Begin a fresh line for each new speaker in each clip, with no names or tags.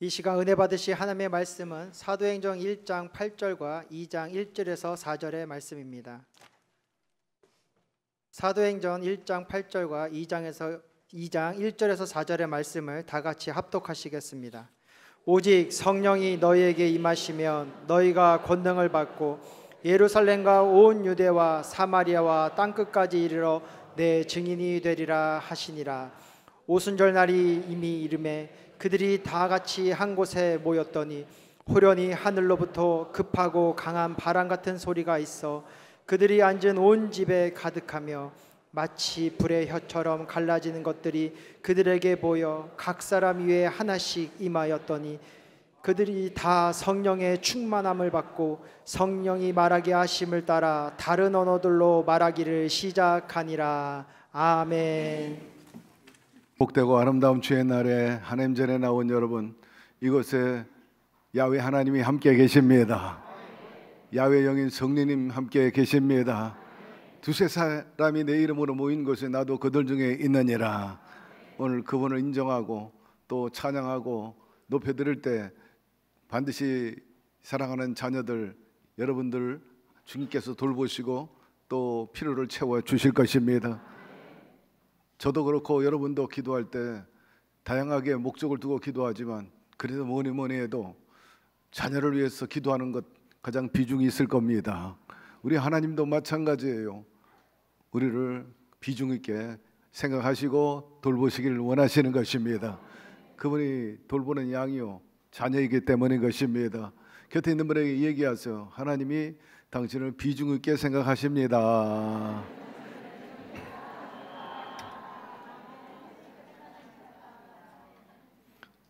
이 시간 은혜 받으실 하나님의 말씀은 사도행전 1장 8절과 2장 1절에서 4절의 말씀입니다. 사도행전 1장 8절과 2장 1절에서 4절의 말씀을 다 같이 합독하시겠습니다. 오직 성령이 너희에게 임하시면 너희가 권능을 받고 예루살렘과 온 유대와 사마리아와 땅끝까지 이르러 내 증인이 되리라 하시니라. 오순절 날이 이미 이르매 그들이 다 같이 한 곳에 모였더니 호련히 하늘로부터 급하고 강한 바람 같은 소리가 있어 그들이 앉은 온 집에 가득하며 마치 불의 혀처럼 갈라지는 것들이 그들에게 보여 각 사람 위에 하나씩 임하였더니 그들이 다 성령의 충만함을 받고 성령이 말하게 하심을 따라 다른 언어들로 말하기를 시작하니라. 아멘.
복되고 아름다운 주의 날에 하나님 전에 나온 여러분, 이곳에 야훼 하나님이 함께 계십니다. 야훼 영인 성령님 함께 계십니다. 두세 사람이 내 이름으로 모인 곳에 나도 그들 중에 있느니라. 오늘 그분을 인정하고 또 찬양하고 높여드릴 때 반드시 사랑하는 자녀들 여러분들 주님께서 돌보시고 또 필요를 채워 주실 것입니다. 저도 그렇고 여러분도 기도할 때 다양하게 목적을 두고 기도하지만 그래도 뭐니 해도 자녀를 위해서 기도하는 것 가장 비중이 있을 겁니다. 우리 하나님도 마찬가지예요. 우리를 비중 있게 생각하시고 돌보시기를 원하시는 것입니다. 그분이 돌보는 양이요 자녀이기 때문인 것입니다. 곁에 있는 분에게 얘기하세요. 하나님이 당신을 비중 있게 생각하십니다.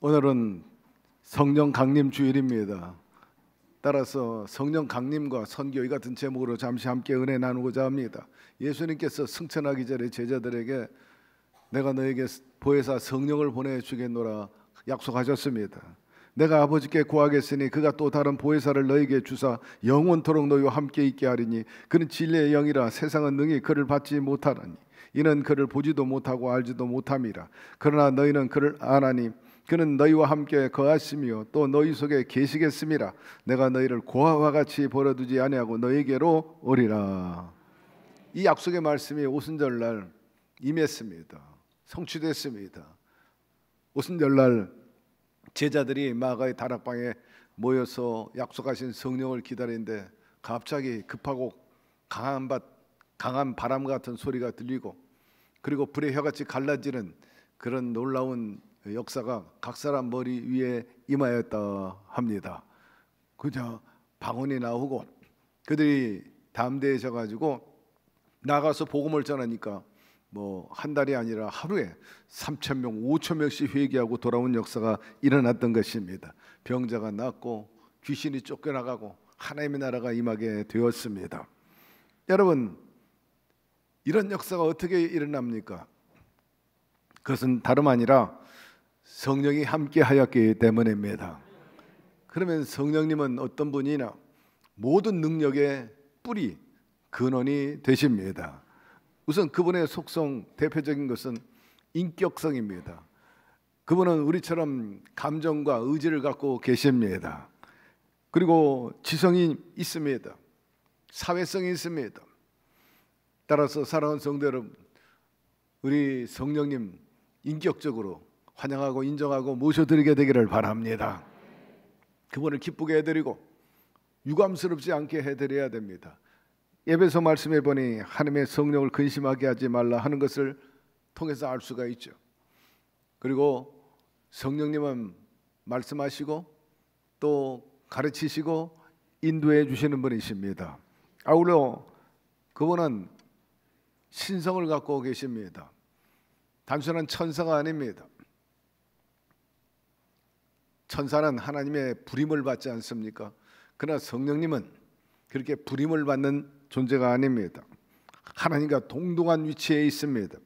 오늘은 성령 강림 주일입니다. 따라서 성령 강림과 선교 이 같은 제목으로 잠시 함께 은혜 나누고자 합니다. 예수님께서 승천하기 전에 제자들에게 내가 너에게 보혜사 성령을 보내주겠노라 약속하셨습니다. 내가 아버지께 구하겠으니 그가 또 다른 보혜사를 너에게 주사 영원토록 너희와 함께 있게 하리니 그는 진리의 영이라 세상은 능히 그를 받지 못하나니 이는 그를 보지도 못하고 알지도 못함이라. 그러나 너희는 그를 아나니 그는 너희와 함께 거하시며 또 너희 속에 계시겠음이라. 내가 너희를 고아와 같이 버려두지 아니하고 너희에게로 오리라. 이 약속의 말씀이 오순절날 임했습니다. 성취됐습니다. 오순절날 제자들이 마가의 다락방에 모여서 약속하신 성령을 기다리는데 갑자기 급하고 강한 바람 같은 소리가 들리고 그리고 불의 혀같이 갈라지는 그런 놀라운 역사가 각 사람 머리 위에 임하였다 합니다. 그저 방언이 나오고 그들이 담대해져 가지고 나가서 복음을 전하니까 뭐 한 달이 아니라 하루에 3,000명, 5,000명씩 회개하고 돌아온 역사가 일어났던 것입니다. 병자가 낫고 귀신이 쫓겨나가고 하나님의 나라가 임하게 되었습니다. 여러분, 이런 역사가 어떻게 일어납니까? 그것은 다름 아니라 성령이 함께 하였기 때문입니다. 그러면 성령님은 어떤 분이냐? 모든 능력의 뿌리, 근원이 되십니다. 우선 그분의 속성 대표적인 것은 인격성입니다. 그분은 우리처럼 감정과 의지를 갖고 계십니다. 그리고 지성이 있습니다. 사회성이 있습니다. 따라서 사랑하는 성도 여러분, 우리 성령님 인격적으로 환영하고 인정하고 모셔드리게 되기를 바랍니다. 그분을 기쁘게 해드리고 유감스럽지 않게 해드려야 됩니다. 예배서 말씀해 보니 하나님의 성령을 근심하게 하지 말라 하는 것을 통해서 알 수가 있죠. 그리고 성령님은 말씀하시고 또 가르치시고 인도해 주시는 분이십니다. 아울러 그분은 신성을 갖고 계십니다. 단순한 천사가 아닙니다. 천사는 하나님의 부림을 받지 않습니까? 그러나 성령님은 그렇게 부림을 받는 존재가 아닙니다. 하나님과 동등한 위치에 있습니다.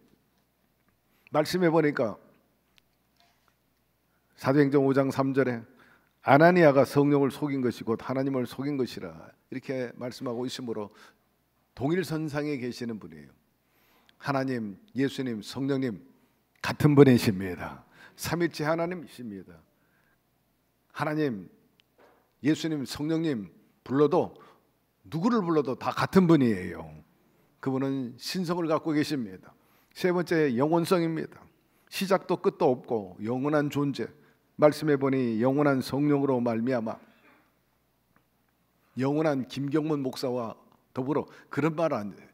말씀해 보니까 사도행전 5장 3절에 아나니아가 성령을 속인 것이 곧 하나님을 속인 것이라 이렇게 말씀하고 있으므로 동일선상에 계시는 분이에요. 하나님, 예수님, 성령님 같은 분이십니다. 삼위일체 하나님이십니다. 하나님, 예수님, 성령님 불러도 누구를 불러도 다 같은 분이에요. 그분은 신성을 갖고 계십니다. 세 번째, 영원성입니다. 시작도 끝도 없고 영원한 존재. 말씀해 보니 영원한 성령으로 말미암아 영원한 김경문 목사와 더불어 그런 말 안 돼.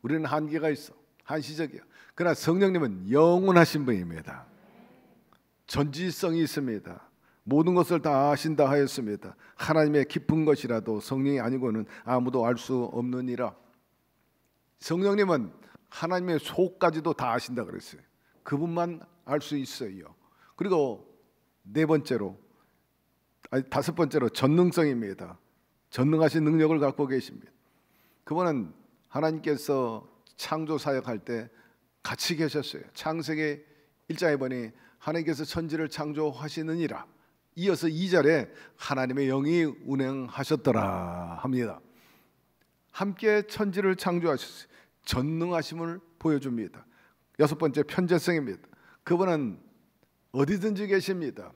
우리는 한계가 있어. 한시적이야. 그러나 성령님은 영원하신 분입니다. 전지성이 있습니다. 모든 것을 다 아신다 하였습니다. 하나님의 깊은 것이라도 성령이 아니고는 아무도 알 수 없느니라. 성령님은 하나님의 속까지도 다 아신다 그랬어요. 그분만 알 수 있어요. 그리고 다섯 번째로 전능성입니다. 전능하신 능력을 갖고 계십니다. 그분은 하나님께서 창조 사역할 때 같이 계셨어요. 창세기 1장에 보니 하나님께서 천지를 창조하시느니라. 이어서 2절에 하나님의 영이 운행하셨더라 합니다. 함께 천지를 창조하셨어요. 전능하심을 보여줍니다. 여섯 번째, 편재성입니다. 그분은 어디든지 계십니다.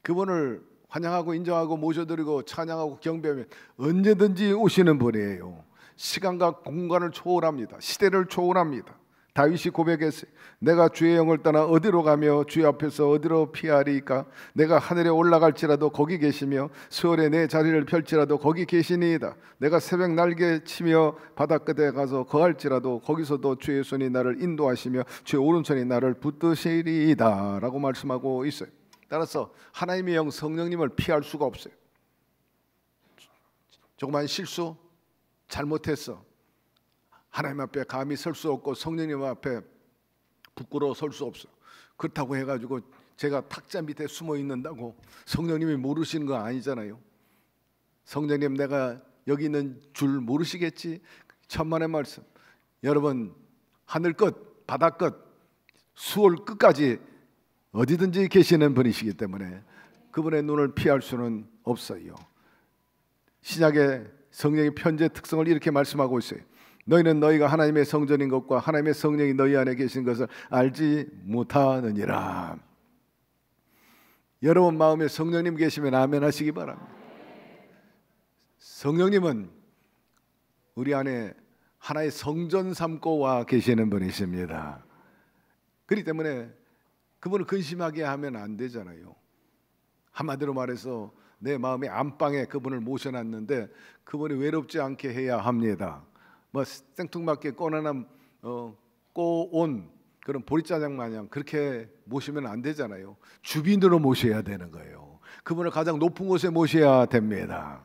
그분을 환영하고 인정하고 모셔드리고 찬양하고 경배하면 언제든지 오시는 분이에요. 시간과 공간을 초월합니다. 시대를 초월합니다. 다윗이 고백했어요. 내가 주의 영을 떠나 어디로 가며 주의 앞에서 어디로 피하리까? 내가 하늘에 올라갈지라도 거기 계시며 수월에 내 자리를 펼지라도 거기 계시니이다. 내가 새벽 날개 치며 바닷가에 가서 거할지라도 거기서도 주의 손이 나를 인도하시며 주의 오른손이 나를 붙드시리이다 라고 말씀하고 있어요. 따라서 하나님의 영 성령님을 피할 수가 없어요. 조그만 실수 잘못했어. 하나님 앞에 감히 설 수 없고 성령님 앞에 부끄러워 설 수 없어. 그렇다고 해가지고 제가 탁자 밑에 숨어 있는다고 성령님이 모르시는 거 아니잖아요. 성령님 내가 여기 있는 줄 모르시겠지? 천만의 말씀. 여러분 하늘 끝, 바다 끝, 수월 끝까지 어디든지 계시는 분이시기 때문에 그분의 눈을 피할 수는 없어요. 신약의 성령의 편재 특성을 이렇게 말씀하고 있어요. 너희는 너희가 하나님의 성전인 것과 하나님의 성령이 너희 안에 계신 것을 알지 못하느니라. 여러분 마음에 성령님 계시면 아멘 하시기 바랍니다. 성령님은 우리 안에 하나의 성전 삼고 와 계시는 분이십니다. 그렇기 때문에 그분을 근심하게 하면 안 되잖아요. 한마디로 말해서 내 마음의 안방에 그분을 모셔놨는데 그분이 외롭지 않게 해야 합니다. 뭐 생뚱맞게 꼬나남 꼬온 그런 보리짜장 마냥 그렇게 모시면 안 되잖아요. 주빈으로 모셔야 되는 거예요. 그분을 가장 높은 곳에 모셔야 됩니다.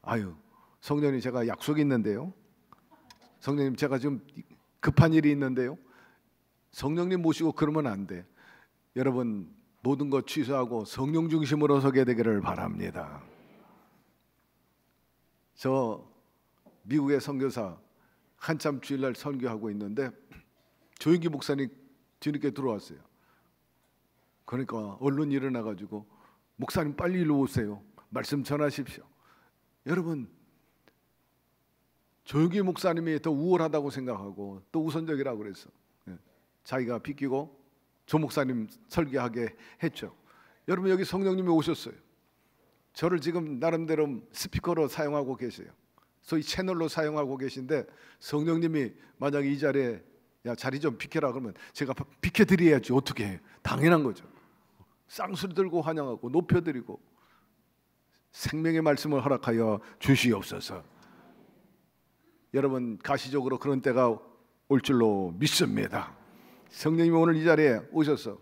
아유, 성령님 제가 약속이 있는데요. 성령님 제가 지금 급한 일이 있는데요. 성령님 모시고 그러면 안 돼. 여러분 모든 것 취소하고 성령 중심으로 서게 되기를 바랍니다. 저 미국의 선교사 한참 주일날 선교하고 있는데 조영기 목사님 뒤늦게 들어왔어요. 그러니까 얼른 일어나가지고 목사님 빨리 일로 오세요. 말씀 전하십시오. 여러분 조영기 목사님이 더 우월하다고 생각하고 또 우선적이라고 그랬어. 자기가 비키고 조 목사님 설교하게 했죠. 여러분 여기 성령님이 오셨어요. 저를 지금 나름대로 스피커로 사용하고 계세요. 소위 채널로 사용하고 계신데 성령님이 만약 이 자리에 야 자리 좀 비켜라 그러면 제가 비켜드려야지. 어떻게 해? 당연한 거죠. 쌍소리 들고 환영하고 높여드리고 생명의 말씀을 허락하여 주시옵소서. 여러분 가시적으로 그런 때가 올 줄로 믿습니다. 성령님이 오늘 이 자리에 오셔서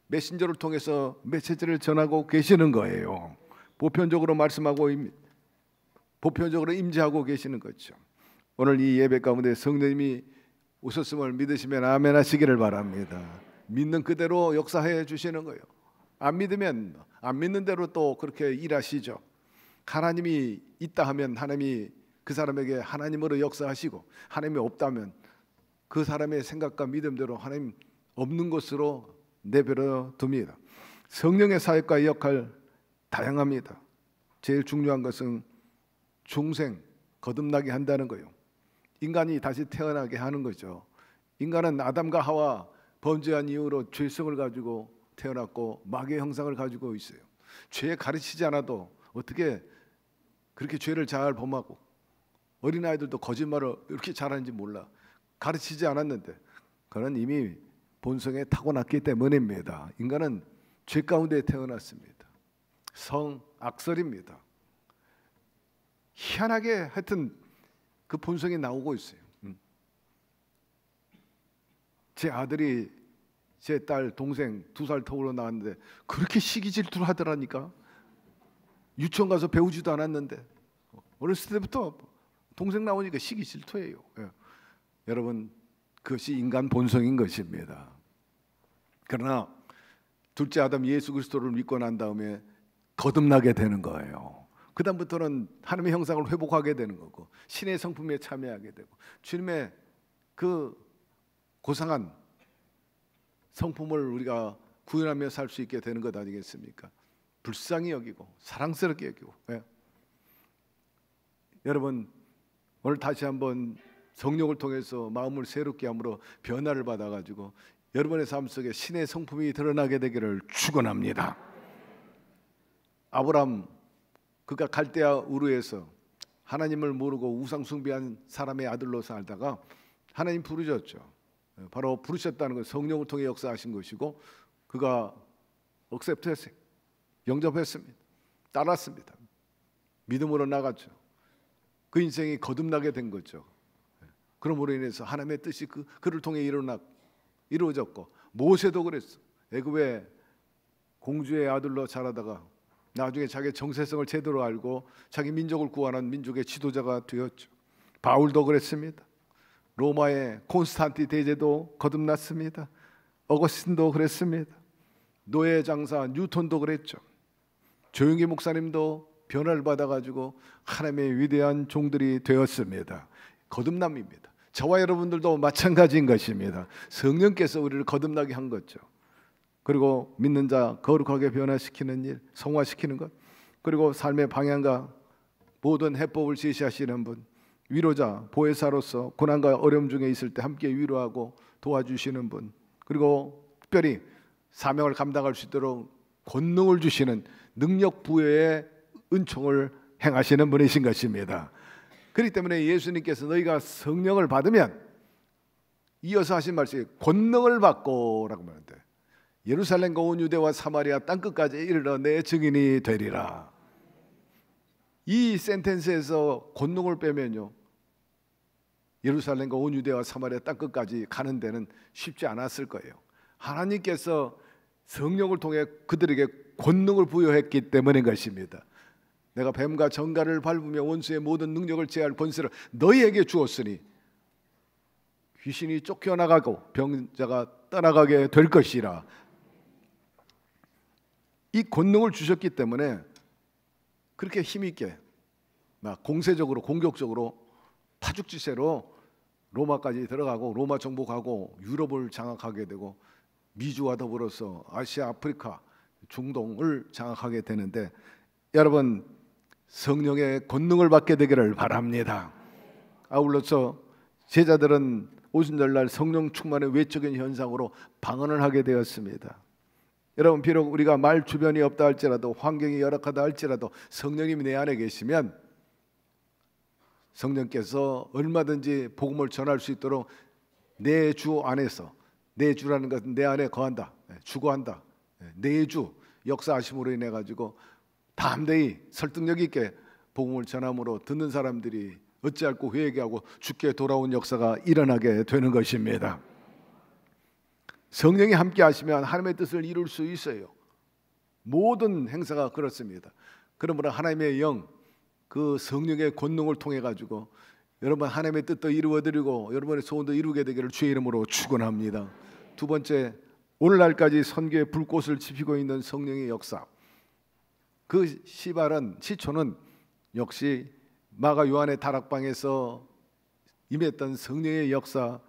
메신저를 통해서 메시지를 전하고 계시는 거예요. 보편적으로 말씀하고 보편적으로 임재하고 계시는 거죠. 오늘 이 예배 가운데 성령님이 오셨음을 믿으시면 아멘 하시기를 바랍니다. 믿는 그대로 역사해 주시는 거예요. 안 믿으면 안 믿는 대로 또 그렇게 일하시죠. 하나님이 있다 하면 하나님이 그 사람에게 하나님으로 역사하시고 하나님이 없다면 그 사람의 생각과 믿음대로 하나님 없는 것으로 내버려 둡니다. 성령의 사역과 역할 다양합니다. 제일 중요한 것은 중생, 거듭나게 한다는 거예요. 인간이 다시 태어나게 하는 거죠. 인간은 아담과 하와 범죄한 이후로 죄성을 가지고 태어났고 마귀의 형상을 가지고 있어요. 죄 가르치지 않아도 어떻게 그렇게 죄를 잘 범하고, 어린아이들도 거짓말을 이렇게 잘하는지 몰라. 가르치지 않았는데 그는 이미 본성에 타고났기 때문입니다. 인간은 죄 가운데 태어났습니다. 성악설입니다. 희한하게 하여튼 그 본성이 나오고 있어요. 제 아들이 제 딸 동생 2살 터울로 나왔는데 그렇게 시기 질투를 하더라니까. 유치원 가서 배우지도 않았는데 어렸을 때부터 동생 나오니까 시기 질투예요. 여러분, 그것이 인간 본성인 것입니다. 그러나 둘째 아담 예수 그리스도를 믿고 난 다음에 거듭나게 되는 거예요. 그 다음부터는 하나님의 형상을 회복하게 되는 거고, 신의 성품에 참여하게 되고, 주님의 그 고상한 성품을 우리가 구현하며 살 수 있게 되는 것 아니겠습니까? 불쌍히 여기고 사랑스럽게 여기고. 여러분, 오늘 다시 한번 성령을 통해서 마음을 새롭게 함으로 변화를 받아가지고 여러분의 삶 속에 신의 성품이 드러나게 되기를 축원합니다. 아브람, 그가 갈대아 우르에서 하나님을 모르고 우상 숭배한 사람의 아들로 살다가 하나님 부르셨죠. 바로 부르셨다는 건 성령을 통해 역사하신 것이고, 그가 억셉트했어요. 영접했습니다. 따랐습니다. 믿음으로 나갔죠. 그 인생이 거듭나게 된 거죠. 그러므로 인해서 하나님의 뜻이 그를 통해 이루어졌고, 모세도 그랬어. 애굽의 공주의 아들로 자라다가 나중에 자기의 정체성을 제대로 알고 자기 민족을 구하는 민족의 지도자가 되었죠. 바울도 그랬습니다. 로마의 콘스탄티 대제도 거듭났습니다. 어거스틴도 그랬습니다. 노예 장사 뉴턴도 그랬죠. 조용기 목사님도 변화를 받아가지고 하나님의 위대한 종들이 되었습니다. 거듭남입니다. 저와 여러분들도 마찬가지인 것입니다. 성령께서 우리를 거듭나게 한 거죠. 그리고 믿는 자 거룩하게 변화시키는 일, 성화시키는 것, 그리고 삶의 방향과 모든 해법을 제시하시는 분, 위로자, 보혜사로서 고난과 어려움 중에 있을 때 함께 위로하고 도와주시는 분, 그리고 특별히 사명을 감당할 수 있도록 권능을 주시는 능력 부여의 은총을 행하시는 분이신 것입니다. 그렇기 때문에 예수님께서 너희가 성령을 받으면, 이어서 하신 말씀이 권능을 받고라고 말하는데, 예루살렘과 온 유대와 사마리아 땅끝까지 이르러 내 증인이 되리라. 이 센텐스에서 권능을 빼면요, 예루살렘과 온 유대와 사마리아 땅끝까지 가는 데는 쉽지 않았을 거예요. 하나님께서 성령을 통해 그들에게 권능을 부여했기 때문인 것입니다. 내가 뱀과 정갈을 밟으며 원수의 모든 능력을 제할 권세를 너희에게 주었으니 귀신이 쫓겨나가고 병자가 떠나가게 될 것이라. 이 권능을 주셨기 때문에 그렇게 힘있게 막 공세적으로 공격적으로 파죽지세로 로마까지 들어가고 로마 정복하고 유럽을 장악하게 되고 미주와 더불어서 아시아, 아프리카, 중동을 장악하게 되는데, 여러분 성령의 권능을 받게 되기를 바랍니다. 아울러서 제자들은 오순절날 성령 충만의 외적인 현상으로 방언을 하게 되었습니다. 여러분, 비록 우리가 말 주변이 없다 할지라도, 환경이 열악하다 할지라도 성령님이 내 안에 계시면 성령께서 얼마든지 복음을 전할 수 있도록 내 주 안에서, 내 주라는 것은 내 안에 거한다, 주거한다, 내 주 역사하심으로 인해 가지고 담대히 설득력 있게 복음을 전함으로 듣는 사람들이 어찌할꼬 회개하고 주께 돌아온 역사가 일어나게 되는 것입니다. 성령이 함께 하시면 하나님의 뜻을 이룰 수 있어요. 모든 행사가 그렇습니다. 그러므로 하나님의 영, 그 성령의 권능을 통해 가지고 여러분 하나님의 뜻도 이루어드리고 여러분의 소원도 이루게 되기를 주의 이름으로 축원합니다. 두 번째, 오늘날까지 선교의 불꽃을 지피고 있는 성령의 역사. 그 시초는 역시 마가 요한의 다락방에서 임했던 성령의 역사,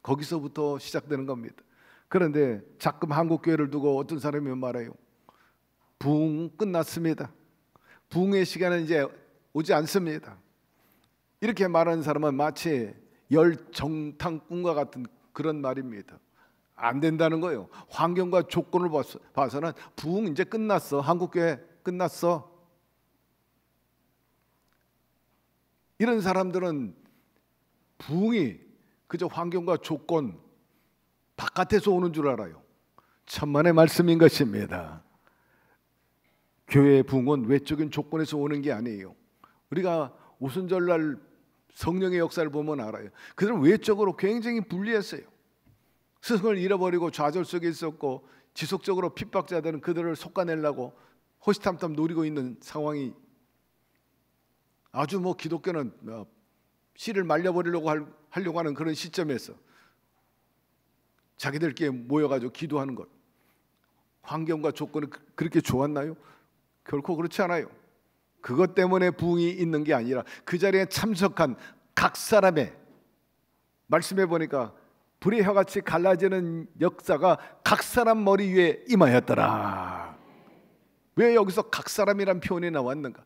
거기서부터 시작되는 겁니다. 그런데 자꾸 한국 교회를 두고 어떤 사람이 말해요. 부흥 끝났습니다. 부흥의 시간은 이제 오지 않습니다. 이렇게 말하는 사람은 마치 열정탕꾼과 같은 그런 말입니다. 안 된다는 거예요. 환경과 조건을 봐서는 부흥 이제 끝났어. 한국교회 끝났어. 이런 사람들은 부흥이 그저 환경과 조건 바깥에서 오는 줄 알아요. 천만의 말씀인 것입니다. 교회의 부흥은 외적인 조건에서 오는 게 아니에요. 우리가 오순절날 성령의 역사를 보면 알아요. 그들은 외적으로 굉장히 불리했어요. 스승을 잃어버리고 좌절 속에 있었고 지속적으로 핍박자들은 그들을 솎아내려고 호시탐탐 노리고 있는 상황이, 아주 기독교는 씨를 말려버리려고 하려고 하는 그런 시점에서 자기들끼리 모여가지고 기도하는 것, 환경과 조건이 그렇게 좋았나요? 결코 그렇지 않아요. 그것 때문에 부흥이 있는 게 아니라 그 자리에 참석한 각 사람의, 말씀해 보니까 불의 혀같이 갈라지는 역사가 각 사람 머리 위에 임하였더라. 왜 여기서 각 사람이란 표현이 나왔는가?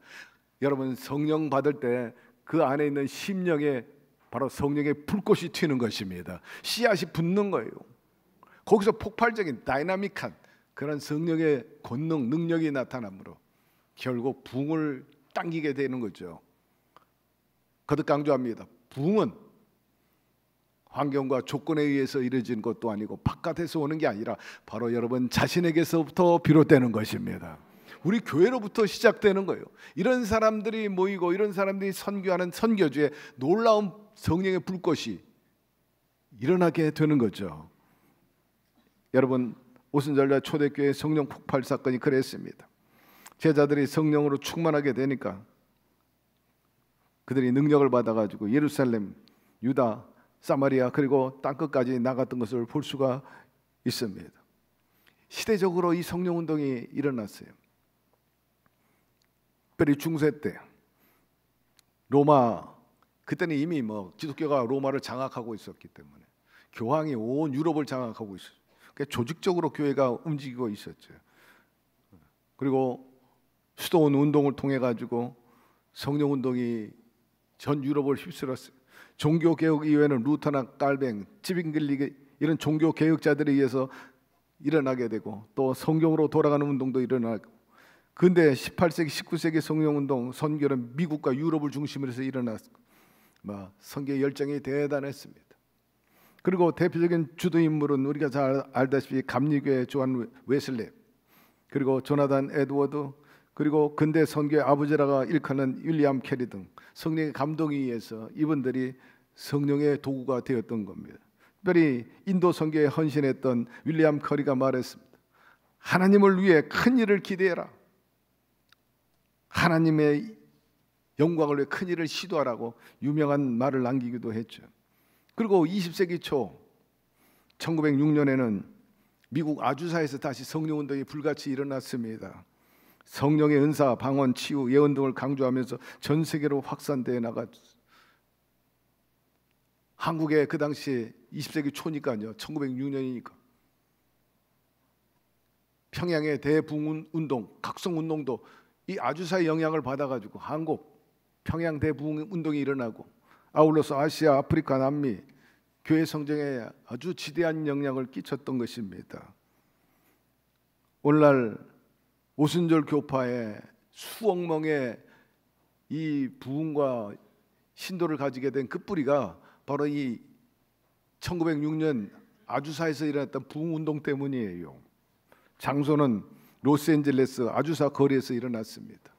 여러분, 성령 받을 때 그 안에 있는 심령에 바로 성령의 불꽃이 튀는 것입니다. 씨앗이 붙는 거예요. 거기서 폭발적인 다이나믹한 그런 성령의 권능, 능력이 나타나므로 결국 부흥을 당기게 되는 거죠. 거듭 강조합니다. 부흥은 환경과 조건에 의해서 이루어진 것도 아니고 바깥에서 오는 게 아니라 바로 여러분 자신에게서부터 비롯되는 것입니다. 우리 교회로부터 시작되는 거예요. 이런 사람들이 모이고 이런 사람들이 선교하는 선교주에 놀라운 성령의 불꽃이 일어나게 되는 거죠. 여러분, 오순절날 초대교회 성령 폭발 사건이 그랬습니다. 제자들이 성령으로 충만하게 되니까 그들이 능력을 받아가지고 예루살렘, 유다, 사마리아 그리고 땅끝까지 나갔던 것을 볼 수가 있습니다. 시대적으로 이 성령운동이 일어났어요. 특별히 중세 때 로마, 그때는 이미 기독교가 로마를 장악하고 있었기 때문에 교황이 온 유럽을 장악하고 있었어요. 그러니까 조직적으로 교회가 움직이고 있었죠. 그리고 수도원 운동을 통해 가지고 성령 운동이 전 유럽을 휩쓸었어요. 종교 개혁 이후에는 루터나 깔뱅, 찌빙글리 이런 종교 개혁자들에 의해서 일어나게 되고 또 성경으로 돌아가는 운동도 일어나고, 근데 18세기, 19세기 성령 운동, 선교는 미국과 유럽을 중심으로 해서 일어났고 선교 열정이 대단했습니다. 그리고 대표적인 주도 인물은 우리가 잘 알다시피 감리교의 조한 웨슬리, 그리고 조나단 에드워드, 그리고 근대 선교의 아버지라가 일컫는 윌리엄 캐리 등 성령의 감동에 의해서 이분들이 성령의 도구가 되었던 겁니다. 특별히 인도 선교에 헌신했던 윌리엄 커리가 말했습니다. 하나님을 위해 큰 일을 기대해라. 하나님의 영광을 위해 큰 일을 시도하라고 유명한 말을 남기기도 했죠. 그리고 20세기 초 1906년에는 미국 아주사에서 다시 성령운동이 불같이 일어났습니다. 성령의 은사, 방언, 치유, 예언 등을 강조하면서 전 세계로 확산되어 나갔죠. 한국에 그 당시 20세기 초니까요, 1906년이니까 평양의 대부흥운동, 각성운동도 이 아주사의 영향을 받아가지고 한국 평양 대부흥운동이 일어나고, 아울러서 아시아, 아프리카, 남미 교회 성장에 아주 지대한 영향을 끼쳤던 것입니다. 오늘날 오순절 교파에 수억 명의 이 부흥과 신도를 가지게 된 그 뿌리가 바로 이 1906년 아주사에서 일어났던 부흥운동 때문이에요. 장소는 로스앤젤레스 아주사 거리에서 일어났습니다.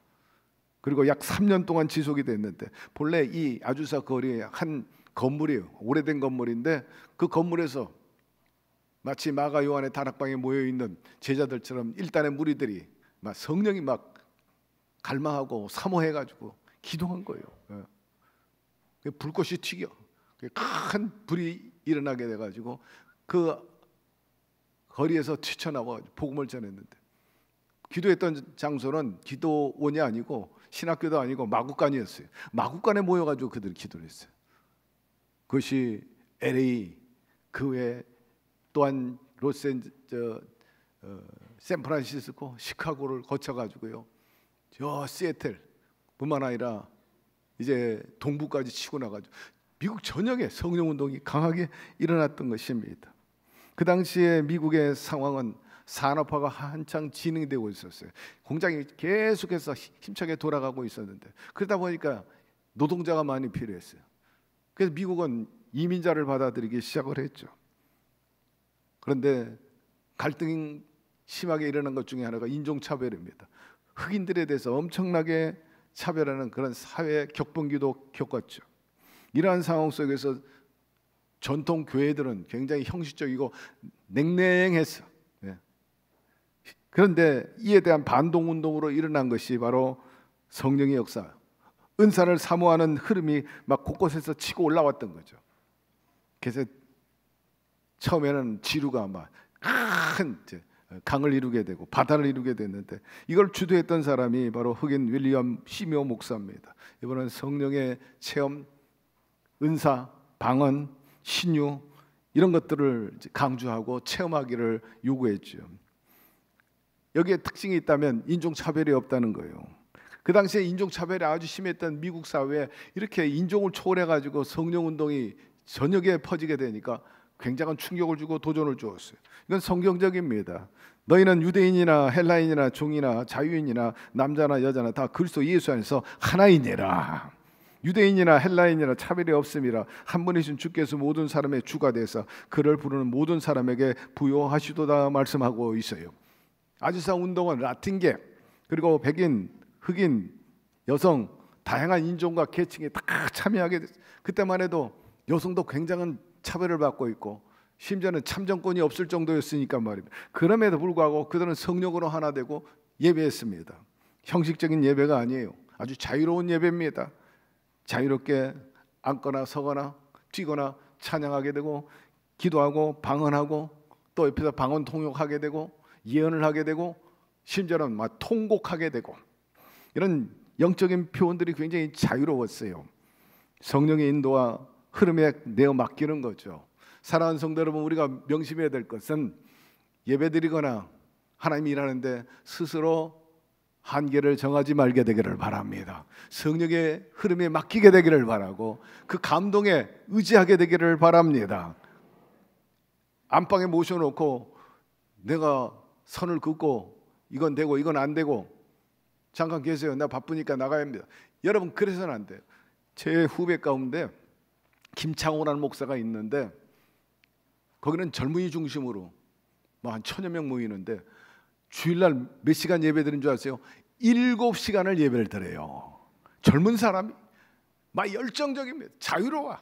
그리고 약 3년 동안 지속이 됐는데, 본래 이 아주사 거리에 한 건물이에요. 오래된 건물인데 그 건물에서 마치 마가 요한의 다락방에 모여있는 제자들처럼 일단의 무리들이 성령이 갈망하고 사모해가지고 기도한 거예요. 불꽃이 튀겨 큰 불이 일어나게 돼가지고 그 거리에서 튀쳐나와 복음을 전했는데, 기도했던 장소는 기도원이 아니고 신학교도 아니고 마구간이었어요. 마구간에 모여가지고 그들이 기도를 했어요. 그것이 LA, 그 외에 또한 샌프란시스코, 시카고를 거쳐가지고요, 저 시애틀뿐만 아니라 이제 동부까지 치고 나가지고 미국 전역에 성령운동이 강하게 일어났던 것입니다. 그 당시에 미국의 상황은 산업화가 한창 진행되고 있었어요. 공장이 계속해서 힘차게 돌아가고 있었는데, 그러다 보니까 노동자가 많이 필요했어요. 그래서 미국은 이민자를 받아들이기 시작을 했죠. 그런데 갈등이 심하게 일어난 것 중에 하나가 인종차별입니다. 흑인들에 대해서 엄청나게 차별하는 그런 사회 격분기도 겪었죠. 이러한 상황 속에서 전통 교회들은 굉장히 형식적이고 냉랭했어. 그런데 이에 대한 반동 운동으로 일어난 것이 바로 성령의 역사, 은사를 사모하는 흐름이 막 곳곳에서 치고 올라왔던 거죠. 그래서 처음에는 지루가 막 큰 강을 이루게 되고 바다를 이루게 됐는데, 이걸 주도했던 사람이 바로 흑인 윌리엄 시묘 목사입니다. 이번엔 성령의 체험, 은사, 방언, 신유 이런 것들을 강조하고 체험하기를 요구했죠. 여기에 특징이 있다면 인종차별이 없다는 거예요. 그 당시에 인종차별이 아주 심했던 미국 사회에 이렇게 인종을 초월해가지고 성령운동이 전역에 퍼지게 되니까 굉장한 충격을 주고 도전을 주었어요. 이건 성경적입니다. 너희는 유대인이나 헬라인이나 종이나 자유인이나 남자나 여자나 다 그리스도 예수 안에서 하나이니라. 유대인이나 헬라인이나 차별이 없음이라. 한 분이신 주께서 모든 사람의 주가 되사 그를 부르는 모든 사람에게 부요하시도다 말씀하고 있어요. 아주사 운동은 라틴계, 그리고 백인, 흑인, 여성, 다양한 인종과 계층이 다 참여하게 됐어요. 그때만 해도 여성도 굉장한 차별을 받고 있고 심지어는 참정권이 없을 정도였으니까 말입니다. 그럼에도 불구하고 그들은 성령으로 하나 되고 예배했습니다. 형식적인 예배가 아니에요. 아주 자유로운 예배입니다. 자유롭게 앉거나 서거나 뛰거나 찬양하게 되고, 기도하고 방언하고, 또 옆에서 방언 통역하게 되고, 예언을 하게 되고, 심지어는 막 통곡하게 되고, 이런 영적인 표현들이 굉장히 자유로웠어요. 성령의 인도와 흐름에 내어 맡기는 거죠. 사랑하는 성도 여러분, 우리가 명심해야 될 것은 예배드리거나 하나님이 일하는데 스스로 한계를 정하지 말게 되기를 바랍니다. 성령의 흐름에 맡기게 되기를 바라고 그 감동에 의지하게 되기를 바랍니다. 안방에 모셔놓고 내가 선을 긋고 이건 되고 이건 안 되고 잠깐 계세요, 나 바쁘니까 나가야 합니다. 여러분, 그래서는 안 돼요. 제 후배 가운데 김창호라는 목사가 있는데, 거기는 젊은이 중심으로 한 1000여 명 모이는데 주일날 몇 시간 예배 드리는 줄 아세요? 7시간을 예배를 드려요. 젊은 사람이 막 열정적입니다. 자유로워.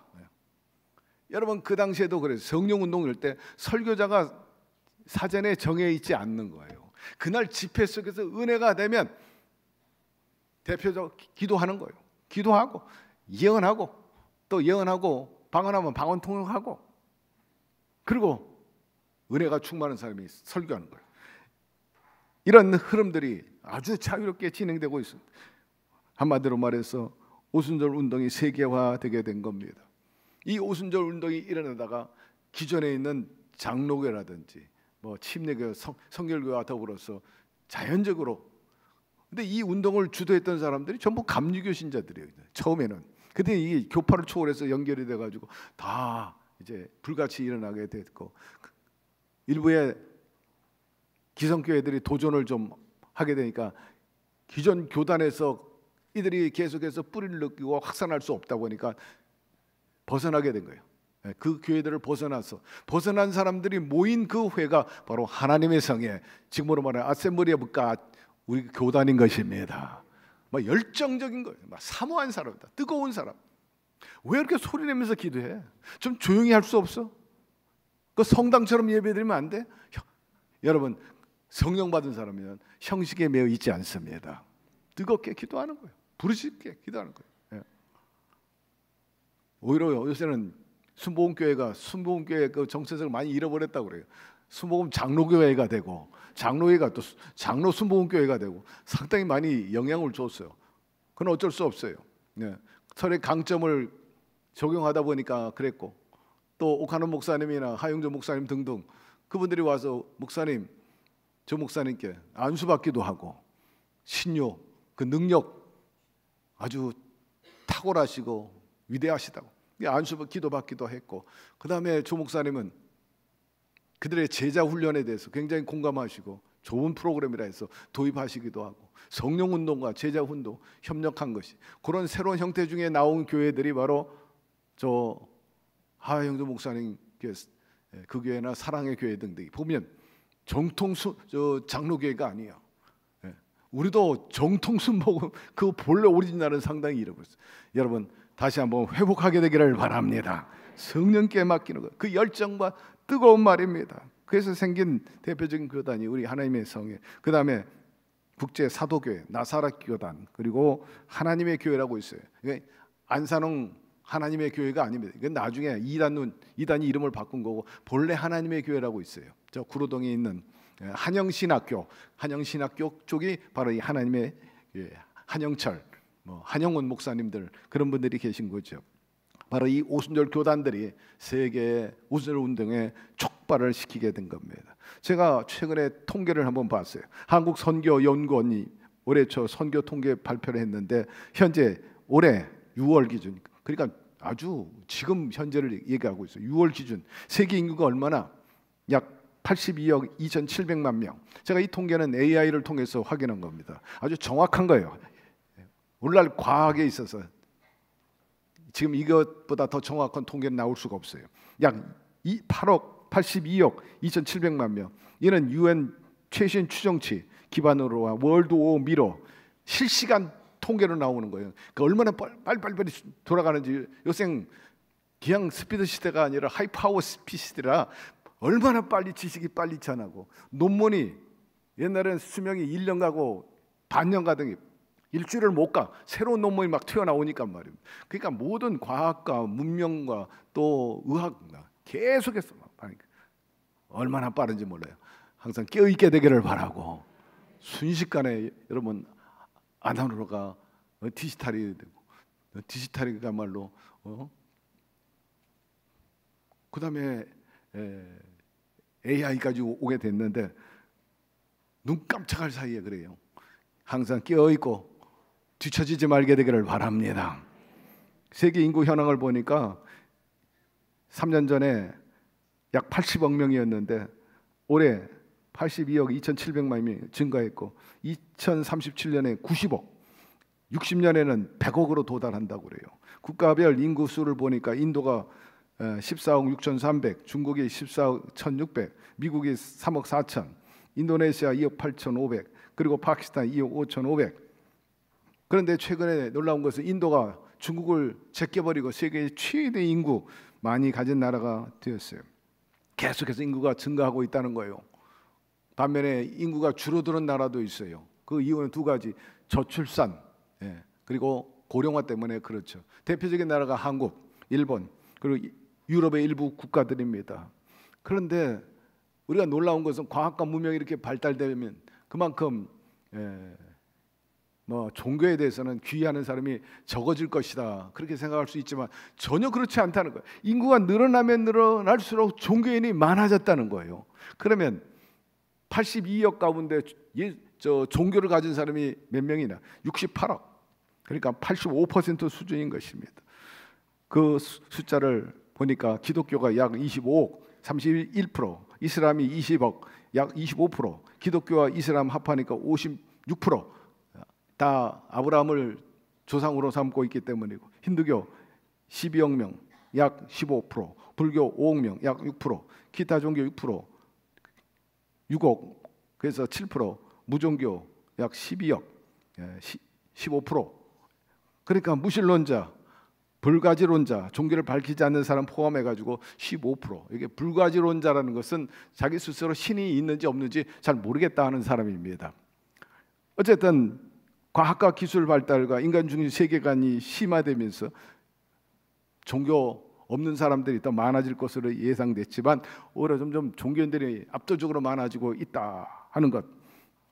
여러분, 그 당시에도 그래요. 성령운동일 때 설교자가 사전에 정해 있지 않는 거예요. 그날 집회 속에서 은혜가 되면 대표적으로 기도하는 거예요. 기도하고 예언하고 또 예언하고 방언하면 방언 통역하고, 그리고 은혜가 충만한 사람이 설교하는 거예요. 이런 흐름들이 아주 자유롭게 진행되고 있습니다. 한마디로 말해서 오순절 운동이 세계화되게 된 겁니다. 이 오순절 운동이 일어나다가 기존에 있는 장로교라든지 뭐 침례교, 성결교와 더불어서 자연적으로, 근데 이 운동을 주도했던 사람들이 전부 감리교 신자들이에요. 처음에는. 근데 이 교파를 초월해서 연결이 돼가지고 다 이제 불같이 일어나게 됐고, 일부의 기성교회들이 도전을 좀 하게 되니까 기존 교단에서 이들이 계속해서 뿌리를 느끼고 확산할 수 없다 보니까 벗어나게 된 거예요. 그 교회들을 벗어난 사람들이 모인 그 회가 바로 하나님의 성에, 지금으로 말하는 아셈블리 오브 갓, 우리 교단인 것입니다. 막 열정적인 거예요. 막 사모한 사람이다. 뜨거운 사람. 왜 이렇게 소리 내면서 기도해? 좀 조용히 할 수 없어? 그 성당처럼 예배드리면 안 돼? 여러분, 성령 받은 사람은 형식에 매여 있지 않습니다. 뜨겁게 기도하는 거예요. 부르짖게 기도하는 거예요. 오히려 요새는 순복음교회가 그 정체성을 많이 잃어버렸다고 그래요. 순복음 장로교회가 되고, 장로회가 또 장로 순복음교회가 되고 상당히 많이 영향을 줬어요. 그건 어쩔 수 없어요. 설의 강점을 적용하다 보니까 그랬고, 또 오카노 목사님이나 하용조 목사님 등등 그분들이 와서 목사님, 저 목사님께 안수받기도 하고, 신요 그 능력 아주 탁월하시고 위대하시다고 안수 기도받기도 했고, 그 다음에 조 목사님은 그들의 제자 훈련에 대해서 굉장히 공감하시고 좋은 프로그램이라 해서 도입하시기도 하고 성령운동과 제자운동 협력한 것이 그런 새로운 형태 중에 나온 교회들이 바로 저 하영조 목사님 교회, 그 교회나 사랑의 교회 등등이 보면 정통 장로교회가 아니에요. 우리도 정통 순복음 그 본래 오리지널은 상당히 잃어버렸어요. 여러분 다시 한번 회복하게 되기를 바랍니다. 성령께 맡기는 것, 그 열정과 뜨거운 말입니다. 그래서 생긴 대표적인 교단이 우리 하나님의 성회, 그 다음에 국제 사도교회, 나사렛 교단, 그리고 하나님의 교회라고 있어요. 안산홍 하나님의 교회가 아닙니다. 이건 나중에 이단이 이름을 바꾼 거고 본래 하나님의 교회라고 있어요. 저 구로동에 있는 한영신학교 쪽이 바로 이 하나님의 한영철, 한영원 목사님들 그런 분들이 계신 거죠. 바로 이 오순절 교단들이 세계 오순절 운동에 촉발을 시키게 된 겁니다. 제가 최근에 통계를 한번 봤어요. 한국선교연구원이 올해 초 선교 통계 발표를 했는데 현재 올해 6월 기준, 그러니까 아주 지금 현재를 얘기하고 있어요. 6월 기준 세계 인구가 얼마나? 약 82억 2,700만 명. 제가 이 통계는 AI를 통해서 확인한 겁니다. 아주 정확한 거예요. 오늘날 과학에 있어서 지금 이것보다 더 정확한 통계는 나올 수가 없어요. 약 8억 82억 2,700만 명. 이는 UN 최신 추정치 기반으로 월드 오 미러 실시간 통계로 나오는 거예요. 그러니까 얼마나 빨리 돌아가는지. 요새 그냥 스피드 시대가 아니라 하이파워 스피드 시대라 얼마나 빨리 지식이 빨리 전하고 논문이 옛날에는 수명이 1년 가고 반년 가더니 일주일을 못 가. 새로운 논문이 막 튀어나오니까 말입니다. 그러니까 모든 과학과 문명과 또 의학 계속해서 하니까 얼마나 빠른지 몰라요. 항상 깨어있게 되기를 바라고 순식간에 여러분 아나로가 디지털이 되고 디지털이야말로 그 다음에 AI까지 오게 됐는데 눈 깜짝할 사이에 그래요. 항상 깨어있고 뒤처지지 말게 되기를 바랍니다. 세계 인구 현황을 보니까 3년 전에 약 80억 명이었는데 올해 82억 2,700만 명이 증가했고 2037년에 90억, 60년에는 100억으로 도달한다고 그래요. 국가별 인구 수를 보니까 인도가 14억 6,300, 중국이 14억 1,600, 미국이 3억 4천, 인도네시아 2억 8,500, 그리고 파키스탄 2억 5,500. 그런데 최근에 놀라운 것은 인도가 중국을 제껴버리고 세계의 최대 인구 많이 가진 나라가 되었어요. 계속해서 인구가 증가하고 있다는 거예요. 반면에 인구가 줄어드는 나라도 있어요. 그 이유는 두 가지: 저출산, 그리고 고령화 때문에 그렇죠. 대표적인 나라가 한국, 일본, 그리고 유럽의 일부 국가들입니다. 그런데 우리가 놀라운 것은 과학과 문명이 이렇게 발달되면 그만큼 종교에 대해서는 귀의하는 사람이 적어질 것이다 그렇게 생각할 수 있지만 전혀 그렇지 않다는 거예요. 인구가 늘어나면 늘어날수록 종교인이 많아졌다는 거예요. 그러면 82억 가운데 종교를 가진 사람이 몇 명이나? 68억. 그러니까 85% 수준인 것입니다. 그 숫자를 보니까 기독교가 약 25억, 31%, 이슬람이 20억, 약 25%, 기독교와 이슬람 합하니까 56%. 다 아브라함을 조상으로 삼고 있기 때문이고, 힌두교 12억 명, 약 15%, 불교 5억 명, 약 6%, 기타 종교 6%, 6억, 그래서 7%, 무종교 약 12억, 15%. 그러니까 무신론자, 불가지론자, 종교를 밝히지 않는 사람 포함해가지고 15%. 이게 불가지론자라는 것은 자기 스스로 신이 있는지 없는지 잘 모르겠다 하는 사람입니다. 어쨌든 과학과 기술 발달과 인간중심 세계관이 심화되면서 종교 없는 사람들이 더 많아질 것으로 예상됐지만 오히려 점점 종교인들이 압도적으로 많아지고 있다 하는 것,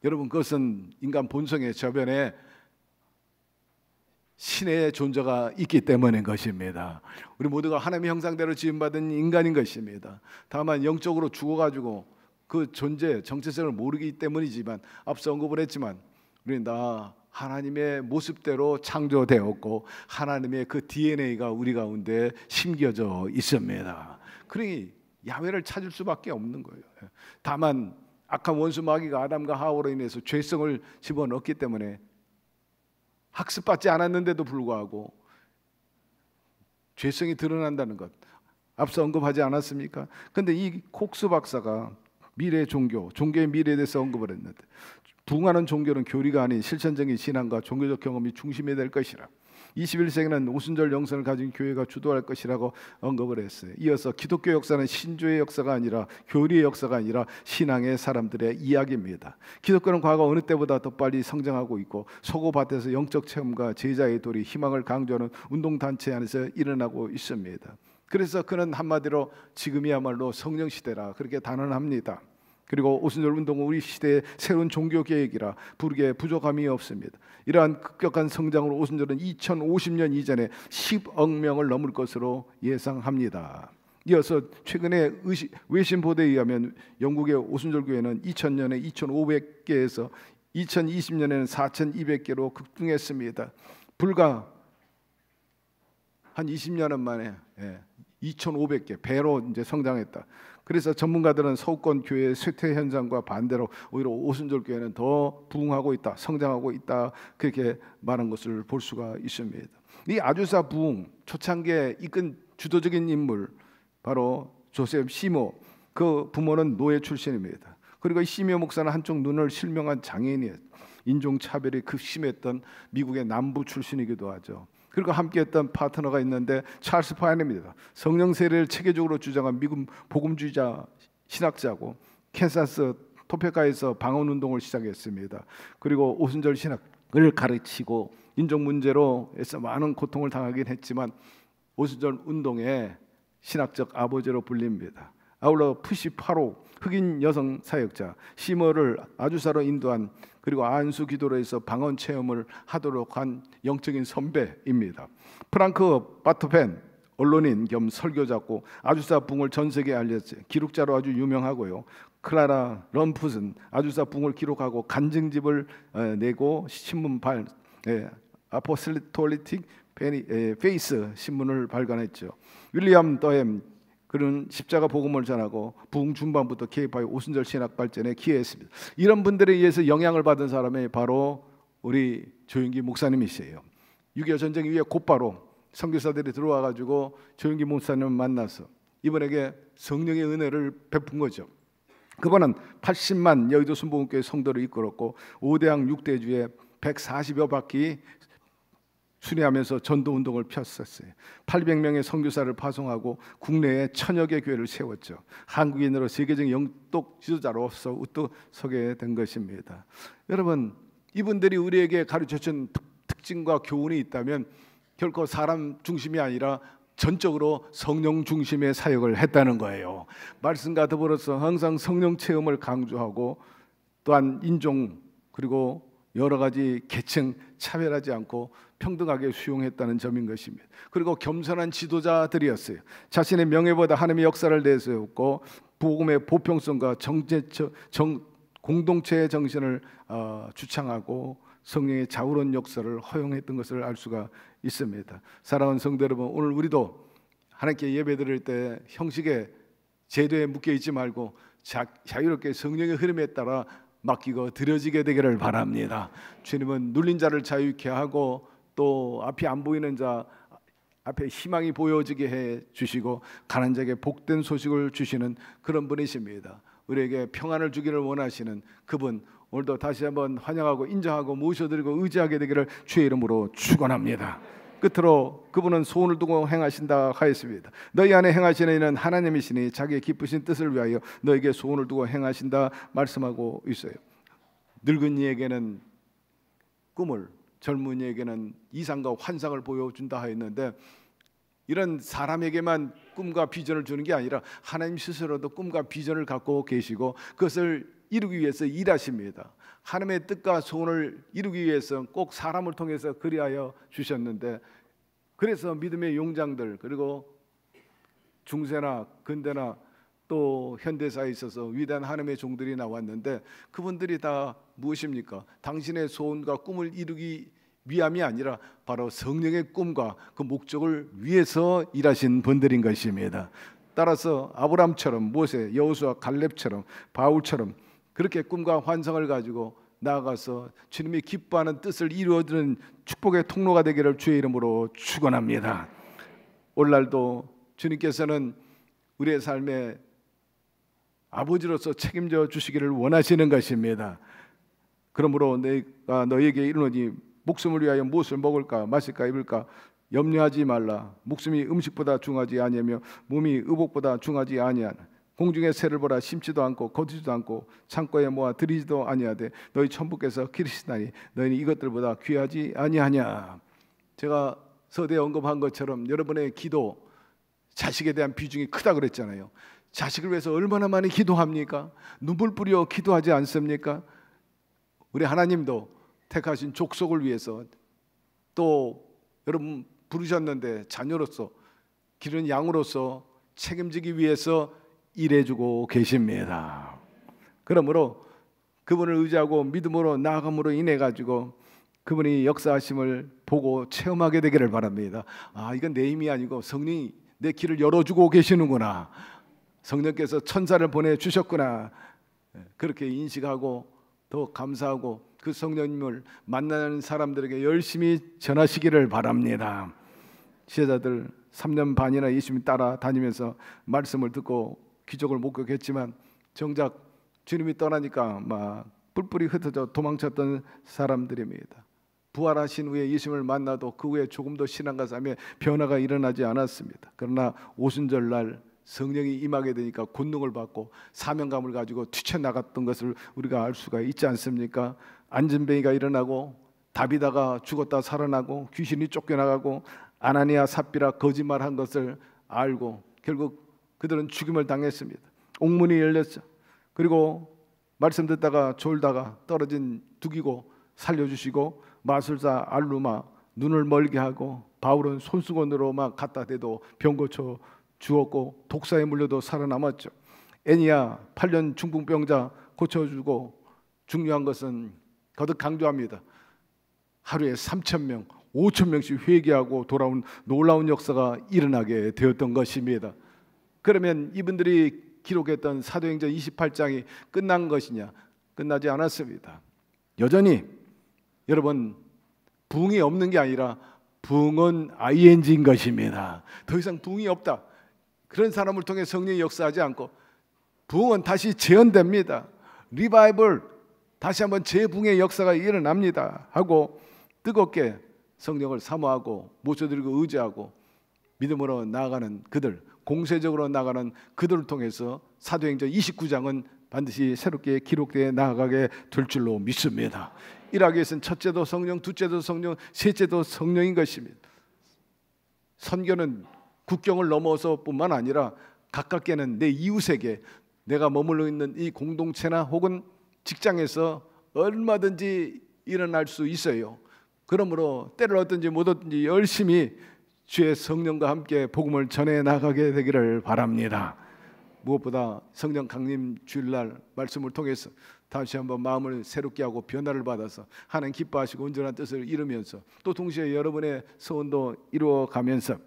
여러분 그것은 인간 본성의 저변에 신의 존재가 있기 때문인 것입니다. 우리 모두가 하나님의 형상대로 지음받은 인간인 것입니다. 다만 영적으로 죽어가지고 그 존재 정체성을 모르기 때문이지만 앞서 언급을 했지만 우리는 다 하나님의 모습대로 창조되었고 하나님의 그 DNA가 우리 가운데 심겨져 있습니다. 그러니 야훼를 찾을 수밖에 없는 거예요. 다만 악한 원수 마귀가 아담과 하와로 인해서 죄성을 집어넣기 때문에 학습받지 않았는데도 불구하고 죄성이 드러난다는 것 앞서 언급하지 않았습니까? 그런데 이 콕스 박사가 미래 종교의 미래에 대해서 언급을 했는데, 부흥하는 종교는 교리가 아닌 실천적인 신앙과 종교적 경험이 중심이 될 것이라, 21세기는 오순절 영성을 가진 교회가 주도할 것이라고 언급을 했어요. 이어서 기독교 역사는 신조의 역사가 아니라 교리의 역사가 아니라 신앙의 사람들의 이야기입니다. 기독교는 과거 어느 때보다 더 빨리 성장하고 있고, 소고밭에서 영적 체험과 제자의 도리, 희망을 강조하는 운동단체 안에서 일어나고 있습니다. 그래서 그는 한마디로 지금이야말로 성령 시대라 그렇게 단언합니다. 그리고 오순절 운동은 우리 시대의 새로운 종교 계획이라 부르기에 부족함이 없습니다. 이러한 급격한 성장으로 오순절은 2050년 이전에 10억 명을 넘을 것으로 예상합니다. 이어서 최근에 외신 보도에 의하면 영국의 오순절 교회는 2000년에 2,500개에서 2020년에는 4,200개로 급등했습니다. 불과 한 20년 만에 2,500개 배로 이제 성장했다. 그래서 전문가들은 서구권 교회의 쇠퇴 현상과 반대로 오히려 오순절 교회는 더 부흥하고 있다, 성장하고 있다, 그렇게 말한 것을 볼 수가 있습니다. 이 아주사 부흥 초창기에 이끈 주도적인 인물 바로 조셉 시모, 그 부모는 노예 출신입니다. 그리고 시모 목사는 한쪽 눈을 실명한 장애인이에요. 인종차별이 급심했던 미국의 남부 출신이기도 하죠. 그리고 함께했던 파트너가 있는데 찰스 파인입니다. 성령 세례를 체계적으로 주장한 미국 복음주의자 신학자고, 캔사스 토페카에서 방언운동을 시작했습니다. 그리고 오순절 신학을 가르치고 인종 문제로 애써 많은 고통을 당하긴 했지만 오순절 운동의 신학적 아버지로 불립니다. 아울러 푸시 파로 흑인 여성 사역자, 시머를 아주사로 인도한, 그리고 안수 기도로 해서 방언 체험을 하도록 한 영적인 선배입니다. 프랑크 바토펜 언론인 겸 설교자고 아주사 붕을 전 세계에 알렸어요. 기록자로 아주 유명하고요. 클라라 럼푸슨 아주사 붕을 기록하고 간증집을 내고 신문발 아포스톨리틱 페이스 신문을 발간했죠. 윌리엄 더햄, 그는 십자가 복음을 전하고 부흥 중반부터 개입하여 오순절 신학 발전에 기여했습니다. 이런 분들에 의해서 영향을 받은 사람이 바로 우리 조윤기 목사님이세요. 6.25 전쟁 이후에 곧바로 선교사들이 들어와 가지고 조윤기 목사님을 만나서 이분에게 성령의 은혜를 베푼 거죠. 그분은 80만 여의도 순복음교회 성도를 이끌었고 5대양 6대주에 140여 바퀴 순회하면서 전도운동을 폈었어요. 800명의 선교사를 파송하고 국내에 1000여 개 교회를 세웠죠. 한국인으로 세계적 영적 지도자로서 우뚝 서게 된 것입니다. 여러분, 이분들이 우리에게 가르쳐준 특징과 교훈이 있다면 결코 사람 중심이 아니라 전적으로 성령 중심의 사역을 했다는 거예요. 말씀과 더불어서 항상 성령 체험을 강조하고, 또한 인종 그리고 여러 가지 계층 차별하지 않고 평등하게 수용했다는 점인 것입니다. 그리고 겸손한 지도자들이었어요. 자신의 명예보다 하나님의 역사를 내세웠고 복음의 보편성과 공동체의 정신을 주창하고 성령의 자우로운 역사를 허용했던 것을 알 수가 있습니다. 사랑하는 성도 여러분, 오늘 우리도 하나님께 예배드릴 때 형식의 제도에 묶여 있지 말고 자유롭게 성령의 흐름에 따라 맡기고 드려지게 되기를 바랍니다. 주님은 눌린 자를 자유케 하고 또 앞이 안 보이는 자 앞에 희망이 보여지게 해 주시고 가난한 자에게 복된 소식을 주시는 그런 분이십니다. 우리에게 평안을 주기를 원하시는 그분, 오늘도 다시 한번 환영하고 인정하고 모셔드리고 의지하게 되기를 주의 이름으로 축원합니다. 끝으로 그분은 소원을 두고 행하신다 하였습니다. 너희 안에 행하시는 이는 하나님이시니 자기의 기쁘신 뜻을 위하여 너에게 소원을 두고 행하신다 말씀하고 있어요. 늙은 이에게는 꿈을, 젊은 이에게는 이상과 환상을 보여준다 하였는데, 이런 사람에게만 꿈과 비전을 주는 게 아니라 하나님 스스로도 꿈과 비전을 갖고 계시고 그것을 이루기 위해서 일하십니다. 하나님의 뜻과 소원을 이루기 위해서 꼭 사람을 통해서 그리하여 주셨는데, 그래서 믿음의 용장들, 그리고 중세나 근대나 또 현대사에 있어서 위대한 하나님의 종들이 나왔는데, 그분들이 다 무엇입니까? 당신의 소원과 꿈을 이루기 위함이 아니라 바로 성령의 꿈과 그 목적을 위해서 일하신 분들인 것입니다. 따라서 아브람처럼, 모세, 여호수아, 갈렙처럼, 바울처럼 그렇게 꿈과 환상을 가지고 나아가서 주님이 기뻐하는 뜻을 이루어주는 축복의 통로가 되기를 주의 이름으로 축원합니다. 오늘날도 주님께서는 우리의 삶에 아버지로서 책임져 주시기를 원하시는 것입니다. 그러므로 내가 너에게 이르노니 목숨을 위하여 무엇을 먹을까 마실까 입을까 염려하지 말라. 목숨이 음식보다 중하지 아니하며 몸이 의복보다 중하지 아니하나. 공중의 새를 보라. 심지도 않고 거두지도 않고 창고에 모아 들이지도 아니하되 너희 천부께서 기르시나니 너희는 이것들보다 귀하지 아니하냐. 제가 서두에 언급한 것처럼 여러분의 기도, 자식에 대한 비중이 크다 그랬잖아요. 자식을 위해서 얼마나 많이 기도합니까? 눈물 뿌려 기도하지 않습니까? 우리 하나님도 택하신 족속을 위해서, 또 여러분 부르셨는데 자녀로서, 기른 양으로서 책임지기 위해서 일해주고 계십니다. 그러므로 그분을 의지하고 믿음으로 나아감으로 인해 가지고 그분이 역사하심을 보고 체험하게 되기를 바랍니다. 아, 이건 내 힘이 아니고 성령이 내 길을 열어주고 계시는구나. 성령께서 천사를 보내주셨구나. 그렇게 인식하고 더 감사하고 그 성령님을 만나는 사람들에게 열심히 전하시기를 바랍니다. 지혜자들 3년 반이나 예수님 따라다니면서 말씀을 듣고 기적을 목격했지만 정작 주님이 떠나니까 막 뿔뿔이 흩어져 도망쳤던 사람들입니다. 부활하신 후에 예수님을 만나도 그 후에 조금도 신앙과 삶에 변화가 일어나지 않았습니다. 그러나 오순절날 성령이 임하게 되니까 권능을 받고 사명감을 가지고 뛰쳐나갔던 것을 우리가 알 수가 있지 않습니까? 안전뱅이가 일어나고 다비다가 죽었다 살아나고 귀신이 쫓겨나가고 아나니아 삽비라 거짓말한 것을 알고 결국 그들은 죽임을 당했습니다. 옥문이 열렸죠. 그리고 말씀 듣다가 졸다가 떨어진 두기고 살려주시고 마술사 알루마 눈을 멀게 하고 바울은 손수건으로 막 갖다 대도 병 고쳐 주었고 독사에 물려도 살아남았죠. 애니야 8년 중풍병자 고쳐주고 중요한 것은 거듭 강조합니다. 하루에 3,000명, 5,000명씩 회개하고 돌아온 놀라운 역사가 일어나게 되었던 것입니다. 그러면 이분들이 기록했던 사도행전 28장이 끝난 것이냐? 끝나지 않았습니다. 여전히 여러분 부흥이 없는 게 아니라 부흥은 ing인 것입니다. 더 이상 부흥이 없다. 그런 사람을 통해 성령이 역사하지 않고 부흥은 다시 재현됩니다. 리바이벌, 다시 한번 재부흥의 역사가 일어납니다 하고 뜨겁게 성령을 사모하고 모셔드리고 의지하고 믿음으로 나아가는 그들, 공세적으로 나아가는 그들을 통해서 사도행전 29장은 반드시 새롭게 기록되어 나아가게 될 줄로 믿습니다. 일하기 위해서는 첫째도 성령, 둘째도 성령, 셋째도 성령인 것입니다. 선교는 국경을 넘어서 뿐만 아니라 가깝게는 내 이웃에게, 내가 머물러 있는 이 공동체나 혹은 직장에서 얼마든지 일어날 수 있어요. 그러므로 때를 얻든지 못 얻든지 열심히 주의 성령과 함께 복음을 전해 나가게 되기를 바랍니다. 무엇보다 성령 강림 주일날 말씀을 통해서 다시 한번 마음을 새롭게 하고 변화를 받아서 하나님 기뻐하시고 온전한 뜻을 이루면서 또 동시에 여러분의 소원도 이루어가면서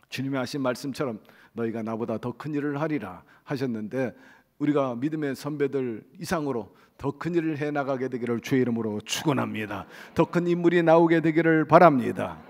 주님이 하신 말씀처럼 너희가 나보다 더 큰 일을 하리라 하셨는데 우리가 믿음의 선배들 이상으로 더 큰 일을 해나가게 되기를 주의 이름으로 축원합니다. 더 큰 인물이 나오게 되기를 바랍니다.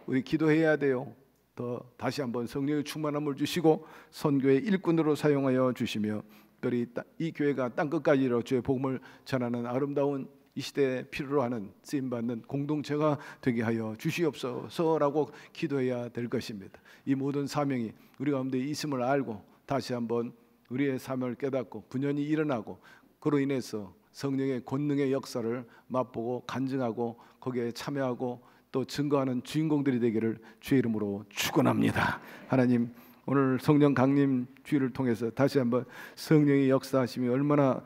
우리 기도해야 돼요. 더 다시 한번 성령의 충만함을 주시고 선교의 일꾼으로 사용하여 주시며 특별히 이 교회가 땅끝까지 이르러 주의 복음을 전하는 아름다운 이 시대에 필요로 하는 쓰임받는 공동체가 되게 하여 주시옵소서라고 기도해야 될 것입니다. 이 모든 사명이 우리 가운데 있음을 알고 다시 한번 우리의 사명을 깨닫고 분연히 일어나고 그로 인해서 성령의 권능의 역사를 맛보고 간증하고 거기에 참여하고 또 증거하는 주인공들이 되기를 주의 이름으로 축원합니다. 하나님, 오늘 성령 강림 주일을 통해서 다시 한번 성령의 역사하심이 얼마나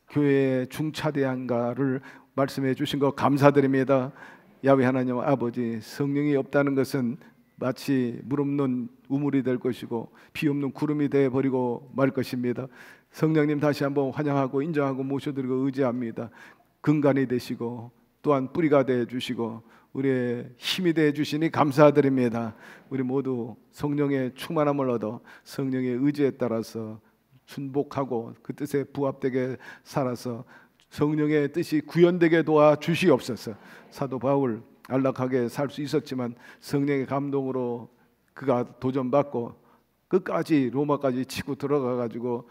교회에 중차대한가를 말씀해 주신 것 감사드립니다. 야훼 하나님 아버지, 성령이 없다는 것은 마치 물 없는 우물이 될 것이고 비 없는 구름이 되어 버리고 말 것입니다. 성령님 다시 한번 환영하고 인정하고 모셔드리고 의지합니다. 근간이 되시고 또한 뿌리가 되어 주시고 우리의 힘이 되어 주시니 감사드립니다. 우리 모두 성령의 충만함을 얻어 성령의 의지에 따라서 순복하고 그 뜻에 부합되게 살아서 성령의 뜻이 구현되게 도와 주시옵소서. 사도 바울 안락하게 살 수 있었지만 성령의 감동으로 그가 도전받고 끝까지 로마까지 치고 들어가 가지고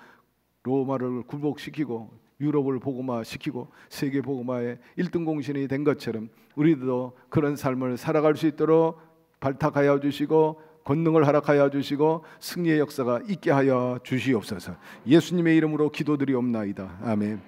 로마를 굴복시키고 유럽을 복음화시키고 세계 복음화의 1등 공신이 된 것처럼 우리도 그런 삶을 살아갈 수 있도록 발탁하여 주시고 권능을 허락하여 주시고 승리의 역사가 있게 하여 주시옵소서. 예수님의 이름으로 기도드리옵나이다. 아멘.